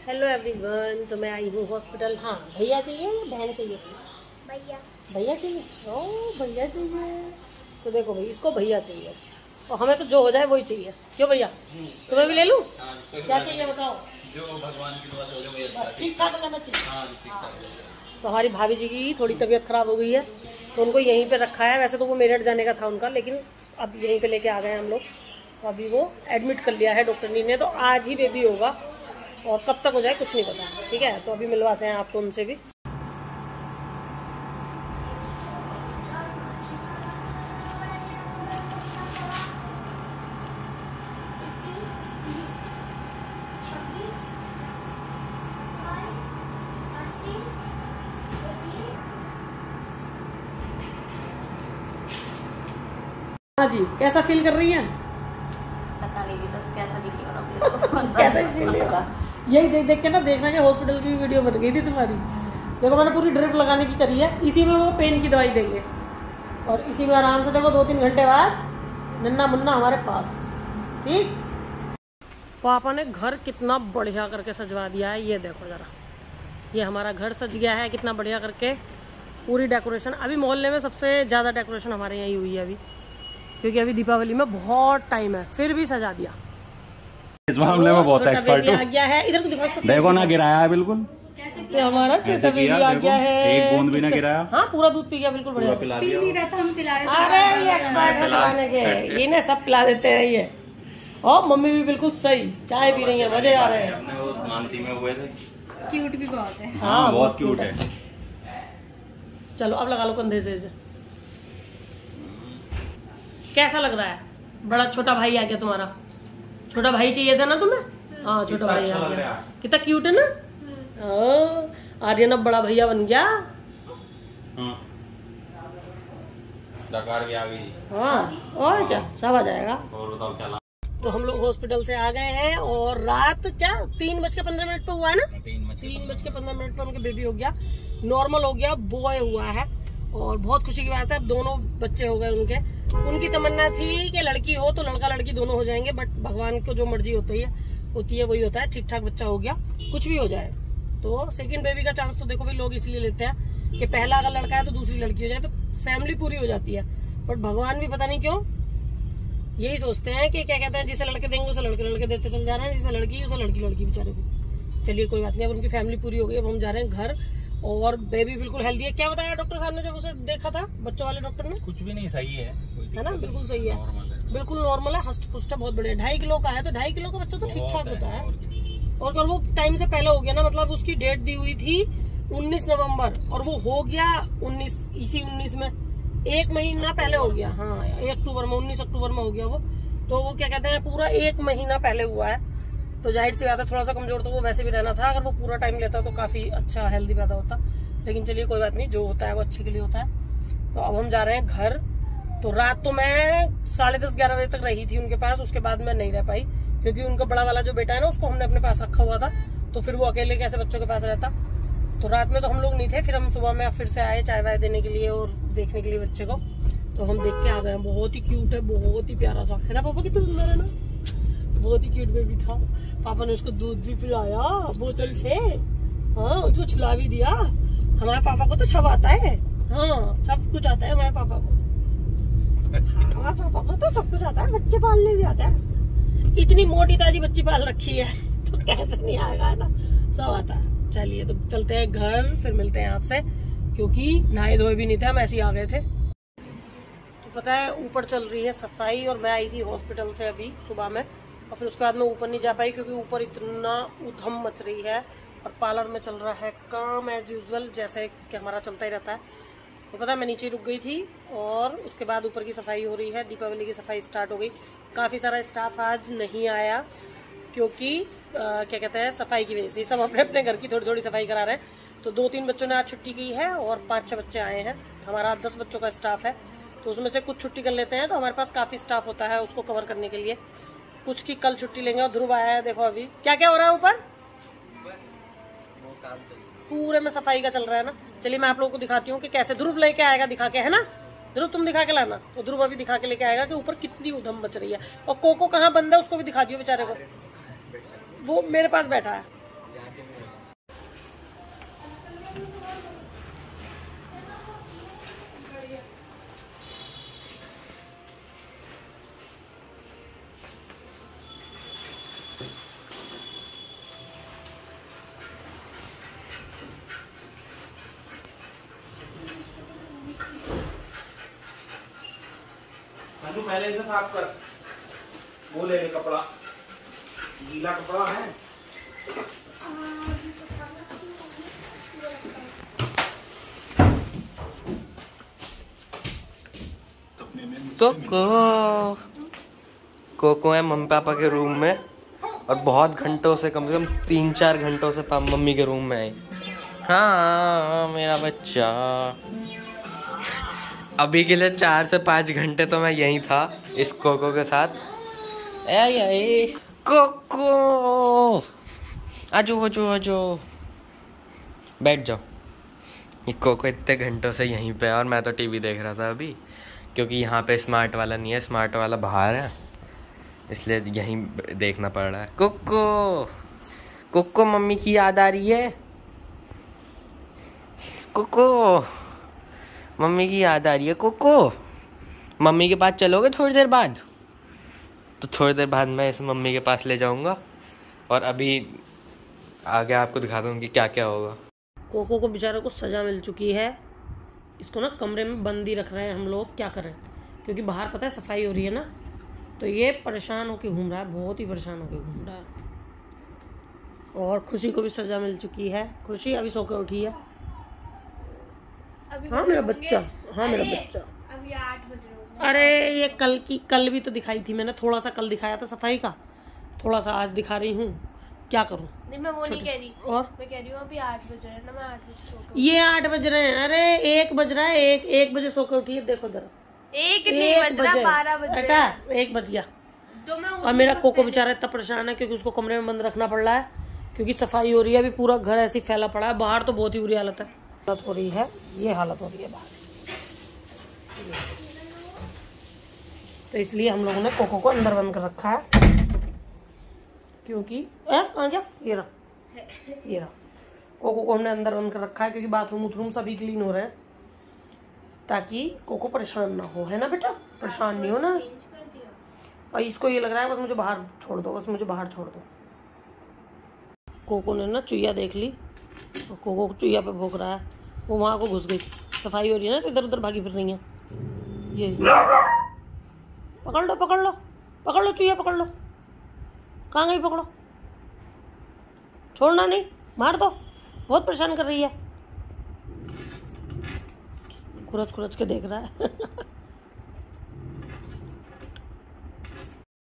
Hello everyone, तो मैं आई हूँ हॉस्पिटल। हाँ, भैया चाहिए या बहन चाहिए? भैया। भैया चाहिए? ओह भैया चाहिए। तो देखो भाई, इसको भैया चाहिए और हमें तो जो हो जाए वही चाहिए। क्यों भैया, तुम्हें भी ले लूँ? क्या चाहिए बताओ? जो भगवान की दुआ से हो जाए वही अच्छा। ठीक ठाक रहना चाहिए। हाँ, ठीक ठाक। तो हमारी भाभी जी की थोड़ी तबीयत खराब हो गई है, तो उनको यहीं पे रखा है। वैसे तो वो मेरठ जाने का था उनका, लेकिन अब यहीं पे लेके आ गए हम लोग। तो अभी वो एडमिट कर लिया है डॉक्टर ने, तो आज ही बेबी होगा और कब तक हो जाए कुछ नहीं पता। ठीक है, तो अभी मिलवाते हैं आपको उनसे भी। हाँ जी, कैसा फील कर रही हैं? पता नहीं बस कैसा भी नहीं हो रहा कैसा फील हो रहा? यही देख देख के ना, देखना कि हॉस्पिटल की वीडियो बन गई थी तुम्हारी। देखो मैंने पूरी ड्रिप लगाने की करी है। इसी में वो पेन की दवाई देंगे और इसी में आराम से देखो 2-3 घंटे बाद नन्ना मुन्ना हमारे पास। ठीक। पापा ने घर कितना बढ़िया करके सजवा दिया है, ये देखो जरा। ये हमारा घर सज गया है कितना बढ़िया करके, पूरी डेकोरेशन। अभी मोहल्ले में सबसे ज्यादा डेकोरेशन हमारे यहाँ ही हुई है अभी, क्योंकि अभी दीपावली में बहुत टाइम है, फिर भी सजा दिया। इस मामले में बहुत एक्सपर्ट आ गया है। इधर को दिखाओ इसको। देखो ना, गिराया है बिल्कुल। तो हमारा छोटा बेबी आ गया है। एक बूंद भी ना गिराया। हाँ, पूरा दूध पी गया बिल्कुल बढ़िया। पी भी रहा था, हम पिला रहे थे। अरे ये एक्सपर्ट है पिलाने के, ये ना सब पिला देते हैं ये। और मम्मी भी बिल्कुल सही चाय पी रही है, मजे आ रहे हैं। अपने वो मानसी में हुए थे। क्यूट भी बहुत है। हाँ, बहुत क्यूट है। चलो अब लगा लो कंधे से। कैसा लग रहा है? बड़ा छोटा भाई आ गया तुम्हारा। छोटा भाई चाहिए था ना तुम्हें? हाँ, छोटा भाई आ गया। कितना क्यूट है ना। आर्यन अब बड़ा भैया बन गया। डकार भी आ गई। हाँ, और क्या, सब आ जाएगा। और बताओ क्या? तो हम लोग हॉस्पिटल से आ गए हैं और रात क्या 3:15 पे हुआ है ना? 3:15 पे उनके बेबी हो गया, नॉर्मल हो गया, बॉय हुआ है। और बहुत खुशी की बात है, अब दोनों बच्चे हो गए उनके। उनकी तमन्ना थी कि लड़की हो तो लड़का लड़की दोनों हो जाएंगे, बट भगवान को जो मर्जी होती है वही होता है। ठीक ठाक बच्चा हो गया, कुछ भी हो जाए। तो सेकंड बेबी का चांस तो देखो भाई लोग इसलिए लेते हैं कि पहला अगर लड़का है तो दूसरी लड़की हो जाए तो फैमिली पूरी हो जाती है। बट भगवान भी पता नहीं क्यों यही सोचते हैं कि क्या कहते हैं, जिसे लड़के देंगे उसे लड़के देते चल जा रहे हैं, जिसे लड़की उसे लड़की बेचारे को। चलिए कोई बात नहीं, अब उनकी फैमिली पूरी हो गई। अब हम जा रहे हैं घर और बेबी बिल्कुल हेल्दी है। क्या बताया डॉक्टर साहब ने जब उसे देखा था, बच्चों वाले डॉक्टर ने? कुछ भी नहीं, सही है ना, बिल्कुल सही है, बिल्कुल नॉर्मल है, हष्ट पुष्ट है, बहुत बढ़िया। 2.5 किलो का है, तो 2.5 किलो का बच्चा तो ठीक ठाक होता है। और वो टाइम से पहले हो गया ना, मतलब उसकी डेट दी हुई थी 19 नवंबर और वो हो गया 19 में, 1 महीना पहले हो गया। हाँ, 19 अक्टूबर में हो गया वो। तो वो क्या कहते हैं, पूरा 1 महीना पहले हुआ है। तो जाहिर सी बात है, थोड़ा सा कमजोर तो वो वैसे भी रहना था। अगर वो पूरा टाइम लेता तो काफी अच्छा हेल्दी पैदा होता। लेकिन चलिए कोई बात नहीं, जो होता है वो अच्छे के लिए होता है। तो अब हम जा रहे हैं घर। तो रात तो मैं 10:30-11 बजे तक रही थी उनके पास, उसके बाद मैं नहीं रह पाई क्योंकि उनका बड़ा वाला जो बेटा है ना, उसको हमने अपने पास रखा हुआ था। तो फिर वो अकेले कैसे बच्चों के पास रहता। तो रात में तो हम लोग नहीं थे। फिर हम सुबह में फिर से आए चाय वाय देने के लिए और देखने के लिए बच्चे को। तो हम देख के आ गए। बहुत ही क्यूट है, बहुत ही प्यारा सा है ना पापा, कितना सुंदर है ना, बहुत ही क्यूट बेबी था। पापा ने उसको दूध भी पिलाया बोतल से। हाँ, उसको छिला भी दिया। हमारे पापा को तो सब आता है। हाँ, सब कुछ आता है हमारे पापा को। हमारे पापा को तो सब कुछ आता है, बच्चे पालने भी आता है। इतनी मोटी ताजी बच्ची पाल रखी है तो कैसे नहीं आएगा, है ना, सब आता है। चलिए तो चलते हैं घर, फिर मिलते हैं आपसे, क्योंकि नहाए धोए भी नहीं थे, हम ऐसे ही आ गए थे। तो पता है ऊपर चल रही है सफाई और मैं आई थी हॉस्पिटल से अभी सुबह में, और फिर उसके बाद मैं ऊपर नहीं जा पाई क्योंकि ऊपर इतना उधम मच रही है और पार्लर में चल रहा है काम एज यूजुअल, जैसे कि हमारा चलता ही रहता है। तो पता है मैं नीचे रुक गई थी और उसके बाद ऊपर की सफाई हो रही है। दीपावली की सफाई स्टार्ट हो गई। काफ़ी सारा स्टाफ आज नहीं आया क्योंकि क्या कहते हैं, सफाई की वजह से। सब अपने अपने घर की थोड़ी थोड़ी सफाई करा रहे हैं। तो 2-3 बच्चों ने आज छुट्टी की है और 5-6 बच्चे आए हैं। हमारा 10 बच्चों का स्टाफ है, तो उसमें से कुछ छुट्टी कर लेते हैं, तो हमारे पास काफ़ी स्टाफ होता है उसको कवर करने के लिए। कुछ की कल छुट्टी लेंगे। और ध्रुव आया है, देखो अभी क्या क्या हो रहा है ऊपर, पूरे में सफाई का चल रहा है ना। चलिए मैं आप लोगों को दिखाती हूँ कि कैसे ध्रुव लेके आएगा, दिखा के, है ना। ध्रुव तुम दिखा के लाना। तो ध्रुव अभी दिखा के लेके आएगा कि ऊपर कितनी उधम मच रही है। और कोको कहाँ बंद है, उसको भी दिखा दियो बेचारे को, वो मेरे पास बैठा है। संजू पहले इसे साफ कर, वो ले ले कपड़ा, गीला कपड़ा है। तो कोको है मम्मी पापा के रूम में, और बहुत घंटों से, कम 3-4 घंटों से मम्मी के रूम में है। हाँ मेरा बच्चा। अभी के लिए 4 से 5 घंटे तो मैं यहीं था इस कोको के साथ। ए कोको आजो आजो आजो, बैठ जाओ। ये कोको इतने घंटों से यहीं पे है, और मैं तो टीवी देख रहा था अभी, क्योंकि यहाँ पे स्मार्ट वाला नहीं है, स्मार्ट वाला बाहर है, इसलिए यहीं देखना पड़ रहा है। कोको कोको मम्मी की याद आ रही है? कोको मम्मी की याद आ रही है? कोको मम्मी के पास चलोगे थोड़ी देर बाद? तो थोड़ी देर बाद मैं इसे मम्मी के पास ले जाऊंगा, और अभी आगे आपको दिखा दूंगी कि क्या क्या होगा। कोको को बेचारे को सजा मिल चुकी है। इसको ना कमरे में बंद ही रख रहे हैं हम लोग, क्या करें, क्योंकि बाहर पता है सफाई हो रही है ना, तो ये परेशान होके घूम रहा है, बहुत ही परेशान होके घूम रहा है। और खुशी को भी सजा मिल चुकी है। खुशी अभी सो के उठी है। हाँ मेरा बच्चा, हाँ मेरा बच्चा। अभी 8 बज रहे होंगे। अरे ये कल भी तो दिखाई थी मैंने, थोड़ा सा कल दिखाया था सफाई का, थोड़ा सा आज दिखा रही हूँ, क्या करूँ। नहीं मैं वो नहीं कह रही, और मैं कह रही हूँ अभी 8 बज रहे हैं ना, मैं 8 बजे सो के। ये 8 बज रहे हैं? अरे 1 बज रहा है, 1 बजे सो के उठी है। देखो जरा, 1 नहीं बज रहा, 12 बज रहे हैं। 1 बज गया। तो मैं और मेरा कोको बेचारा इतना परेशान है, क्योंकि उसको कमरे में बंद रखना पड़ रहा है, क्योंकि सफाई हो रही है। अभी पूरा घर ऐसे ही फैला पड़ा है, बाहर तो बहुत ही बुरी हालत है, हालत हो रही है, ये हालत हो रही है बाहर। तो इसलिए हम लोगों ने कोको को अंदर बंद कर रखा है, क्योंकि कहाँ गया, ये रहा कोको को हमने अंदर बंद कर रखा है, क्योंकि बाथरूम सभी क्लीन हो रहे हैं, ताकि कोको परेशान ना हो, है ना बेटा, परेशान नहीं हो ना। और इसको ये लग रहा है बस मुझे बाहर छोड़ दो, बस मुझे बाहर छोड़ दो। कोको ने ना चुईया देख ली, और कोको चुईया पे भौंक रहा है, वो वहाँ को घुस गई। सफाई हो रही है ना, तो इधर उधर भागी फिर रही है। ये पकड़ लो चुईया, पकड़ लो। कहाँ गई? पकड़ो, छोड़ना नहीं, मार दो, बहुत परेशान कर रही है। खुरच के देख रहा है।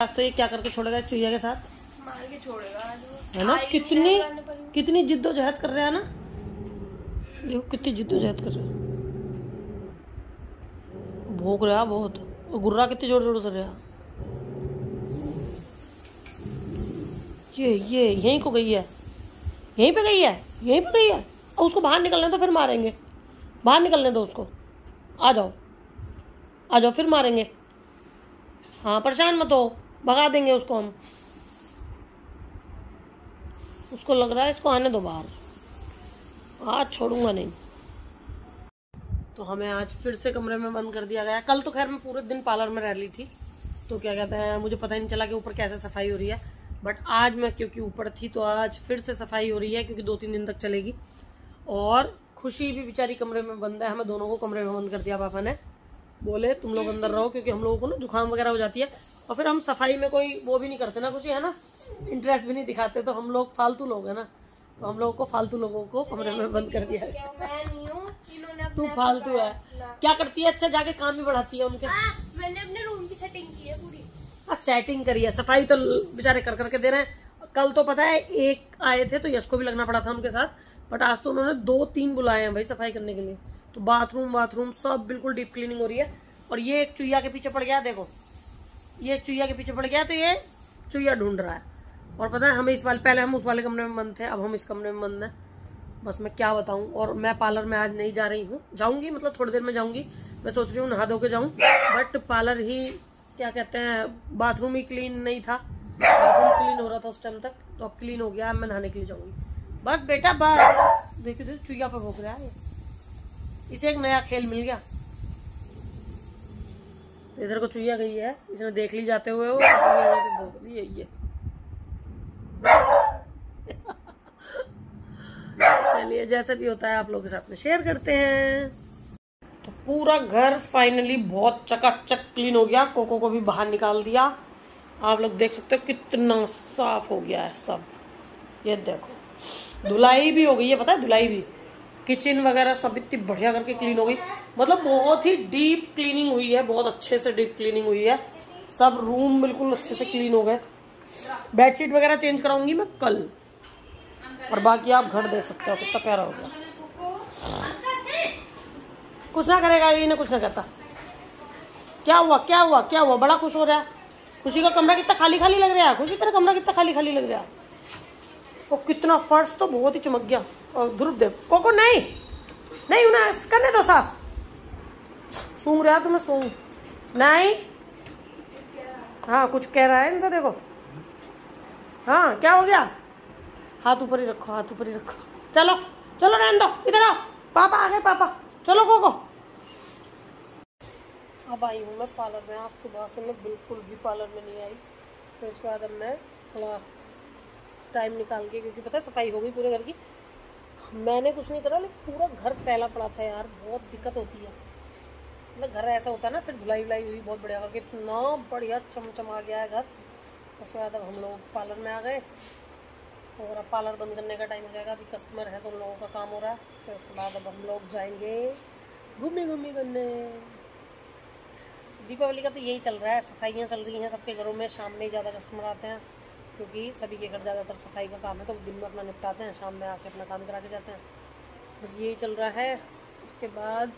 आज तो ये क्या करके छोड़ेगा चुईया के साथ? मार के छोड़ेगा आज वो। है ना, कितनी जिद्दोजहद कर रहा है ना, देखो कितनी जिद्दोजहद कर रहा है, भौंक रहा बहुत, और गुर्रा कितनी जोर जोर से रहा। ये यहीं को गई है, यहीं पे गई है। और उसको बाहर निकलने दो, फिर मारेंगे। बाहर निकलने दो उसको, आ जाओ फिर मारेंगे। हाँ परेशान मत हो, भगा देंगे उसको हम। उसको लग रहा है इसको आने दो बाहर, आज छोड़ूंगा नहीं। तो हमें आज फिर से कमरे में बंद कर दिया गया। कल तो खैर मैं पूरे दिन पार्लर में रह ली थी, तो क्या कहते हैं, मुझे पता ही नहीं चला कि ऊपर कैसे सफाई हो रही है। बट आज मैं क्योंकि ऊपर थी, तो आज फिर से सफाई हो रही है, क्योंकि 2-3 दिन तक चलेगी। और खुशी भी बेचारी कमरे में बंद है, हमें दोनों को कमरे में बंद कर दिया पापा ने, बोले तुम लोग अंदर रहो, क्योंकि हम लोगों को ना जुकाम वगैरह हो जाती है, और फिर हम सफाई में कोई वो भी नहीं करते ना खुशी, है ना, इंटरेस्ट भी नहीं दिखाते, तो हम लोग फालतू लोग है ना, तो हम लोगों को फालतू लोगों को कमरे में बंद कर दिया है। तू फालतू है, क्या करती है, अच्छा जाके काम भी बढ़ाती है उनके। मैंने अपने रूम की सेटिंग की है पूरी। सेटिंग करी है, सफाई तो बेचारे कर करके दे रहे हैं। कल तो पता है एक आए थे, तो यश को भी लगना पड़ा था उनके साथ, बट आज तो उन्होंने 2-3 बुलाए हैं भाई सफाई करने के लिए। तो बाथरूम सब बिल्कुल डीप क्लीनिंग हो रही है। और ये एक चुईया के पीछे पड़ गया, देखो ये एक चुईया के पीछे पड़ गया, तो ये चुईया ढूंढ रहा है। और पता है हमें इस वाले, पहले हम उस वाले कमरे में बंद थे, अब हम इस कमरे में बंद हैं। बस मैं क्या बताऊं। और मैं पार्लर में आज नहीं जा रही हूँ, जाऊंगी मतलब थोड़ी देर में जाऊंगी, मैं सोच रही हूँ नहा धो के जाऊँ, बट पार्लर ही क्या कहते हैं, बाथरूम ही क्लीन नहीं था, बाथरूम क्लीन हो रहा था उस टाइम तक, तो अब क्लीन हो गया, अब मैं नहाने के लिए जाऊंगी। बस बेटा बस। देखिए चुईया पर भोग रहा है, इसे एक नया खेल मिल गया। इधर को चुईया गई है, इसने देख ली जाते हुए वो भोग रही है ये। चलिए जैसा भी होता है आप लोगों के साथ में शेयर करते हैं। तो पूरा घर फाइनली बहुत चकाचक क्लीन हो गया। कोको को भी बाहर निकाल दिया। आप लोग देख सकते हो कितना साफ हो गया है सब। ये देखो धुलाई भी हो गई है, पता है धुलाई भी। किचन वगैरह सब इतनी बढ़िया करके क्लीन हो गई, मतलब बहुत ही डीप क्लीनिंग हुई है, बहुत अच्छे से डीप क्लीनिंग हुई है। सब रूम बिल्कुल अच्छे से क्लीन हो गए। बेडशीट वगैरह चेंज कराऊंगी मैं कल, और बाकी आप घर देख सकते हो कितना प्यारा हो गया। कुछ ना करेगा ये, कुछ ना करता। क्या हुआ क्या हुआ क्या हुआ? बड़ा खुश हो रहा है। खुशी का कमरा कितना खाली खाली लग रहा है। खुशी तेरा कमरा कितना खाली खाली लग रहा है। और कितना फर्श तो बहुत ही चमक गया। और ध्रुव देव कोको नहीं नहीं उन्हें करने दो साफ। सूंघ रहा तुम्हें सूंघ नहीं। हाँ कुछ कह रहा है इनसे, देखो। हाँ क्या हो गया? हाथ ऊपर ही रखो, हाथ ऊपर ही रखो। चलो चलो रहने दो, इधर आओ। पापा आ गए पापा। चलो कोको। अब आई हूँ मैं पार्लर में। आज सुबह से मैं बिल्कुल भी पार्लर में नहीं आई। फिर उसके बाद अब मैं थोड़ा टाइम निकाल के, क्योंकि पता है सफाई हो गई पूरे घर की। मैंने कुछ नहीं करा, लेकिन पूरा घर फैला पड़ा था यार। बहुत दिक्कत होती है, मतलब घर ऐसा होता है ना। फिर धुलाई वुलाई हुई बहुत बढ़िया करके, इतना बढ़िया चमचमा गया है घर। उसके बाद अब हम लोग पार्लर में आ गए, और अब पार्लर बंद करने का टाइम हो जाएगा। अभी कस्टमर है तो उन लोगों का काम हो रहा है। फिर उसके बाद अब हम लोग जाएंगे घूमी करने। दीपावली का तो यही चल रहा है, सफाइयाँ चल रही हैं सबके घरों में। शाम में ही ज़्यादा कस्टमर आते हैं, क्योंकि सभी के घर ज़्यादातर सफाई का काम है, तो दिन में अपना निपटाते हैं, शाम में आके अपना काम करा के जाते हैं। बस यही चल रहा है। उसके बाद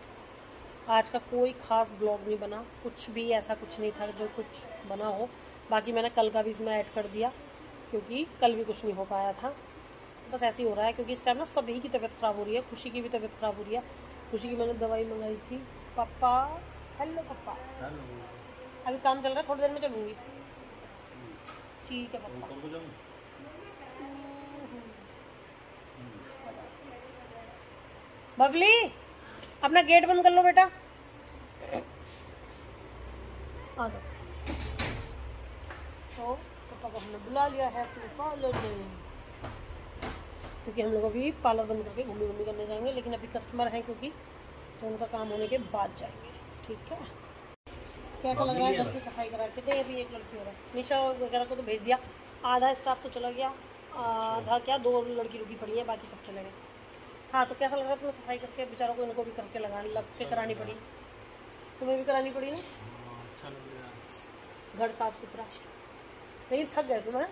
आज का कोई ख़ास ब्लॉग नहीं बना, कुछ भी ऐसा कुछ नहीं था जो कुछ बना हो। बाकी मैंने कल का भी इसमें ऐड कर दिया, क्योंकि कल भी कुछ नहीं हो पाया था। तो बस ऐसे ही हो रहा है, क्योंकि इस टाइम ना सभी की तबीयत ख़राब हो रही है। खुशी की भी तबीयत ख़राब हो रही है। खुशी की मैंने दवाई मंगाई थी। पापा हेलो पापा। अभी काम चल रहा है, थोड़ी देर में चलूँगी। ठीक है पापा। बबली अपना गेट बंद कर लो बेटा। आ जाओ। तो पापा को हमने बुला लिया है अपने पार्लर में, क्योंकि हम लोग अभी पार्लर बंद करके घूमी करने जाएंगे। लेकिन अभी कस्टमर हैं क्योंकि, तो उनका काम होने के बाद जाएंगे। ठीक है। कैसा लग रहा है घर की सफाई करा के? नहीं अभी एक लड़की हो रहा है। निशा वगैरह को तो भेज दिया, आधा स्टाफ तो चला गया, आधा क्या 2 लड़की रुकी पड़ी है, बाकी सब चले गए। हाँ तो कैसा लग रहा है तुम्हें सफाई करके? बेचारों को इनको भी करके लग के करानी पड़ी, तुम्हें भी करानी पड़ी ना। अच्छा लग रहा है घर साफ सुथरा। लेकिन थक गए तुम?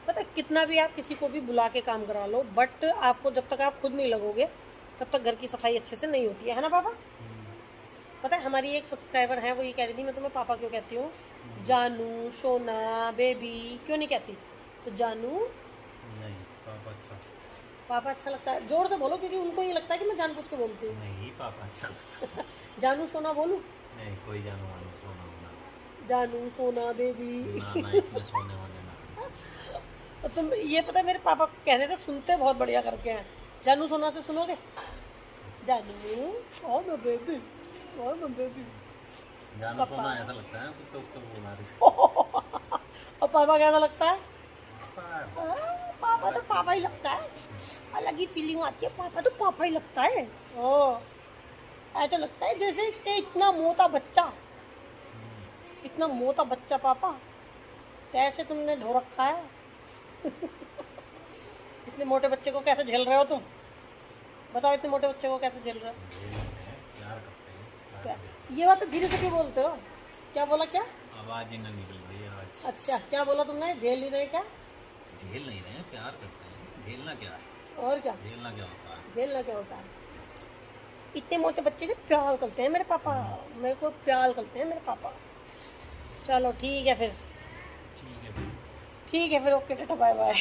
पता है कितना भी आप किसी को भी बुला के काम करा लो, बट आपको जब तक आप खुद नहीं लगोगे तब तक घर की सफाई अच्छे से नहीं होती है ना पापा? पता है हमारी एक सब्सक्राइबर है, वो ये कह रही थी मैं तुम्हें पापा क्यों कहती हूँ, जानू सोना बेबी क्यों नहीं कहती? तो जानू नहीं, पापा अच्छा। पापा अच्छा लगता है। जोर से बोलो, क्योंकि उनको ये लगता है कि मैं जानबूझ के बोलती हूँ। नहीं पापा अच्छा। जानू सोना बोलूं? नहीं कोई जानू वानू सोना होना। जानू सोना बेबी ना ना इतने सोने वाले ना। तुम ये पता है मेरे पापा कहने से सुनते बहुत बढ़िया करके हैं। जानू सोना से सुनोगे? जानू ओ मैं बेबी, ओ मैं बेबी। जानू सोना ऐसा लगता है कुत्ते उत्ते बोला रही। और पापा कैसा लगता है? पापा पापा तो पापा ही लगता है। अलग ही फीलिंग आती है। पापा तो पापा ही लगता है। ओ ऐसा लगता है जैसे कि इतना मोटा बच्चा, इतना मोटा बच्चा पापा कैसे तुमने ढो रखा है? इतने मोटे बच्चे को कैसे झेल रहे हो तुम? बताओ इतने मोटे बच्चे को कैसे झेल रहे हो? क्या ये बात धीरे से क्यों बोलते हो? क्या बोला? क्या आवाज ही ना निकल रही है आज। अच्छा क्या बोला तुमने? झेल नहीं रहे? क्या झेल नहीं रहे हैं, प्यार करते हैं। झेलना क्या है? और क्या झेलना क्या होता है? झेलना क्या होता है? इतने मोटे बच्चे से प्यार करते हैं मेरे पापा, मेरे को प्यार करते हैं मेरे पापा। चलो ठीक है फिर, ठीक है फिर। ठीक है फिर, ओके टाटा बाय बाय।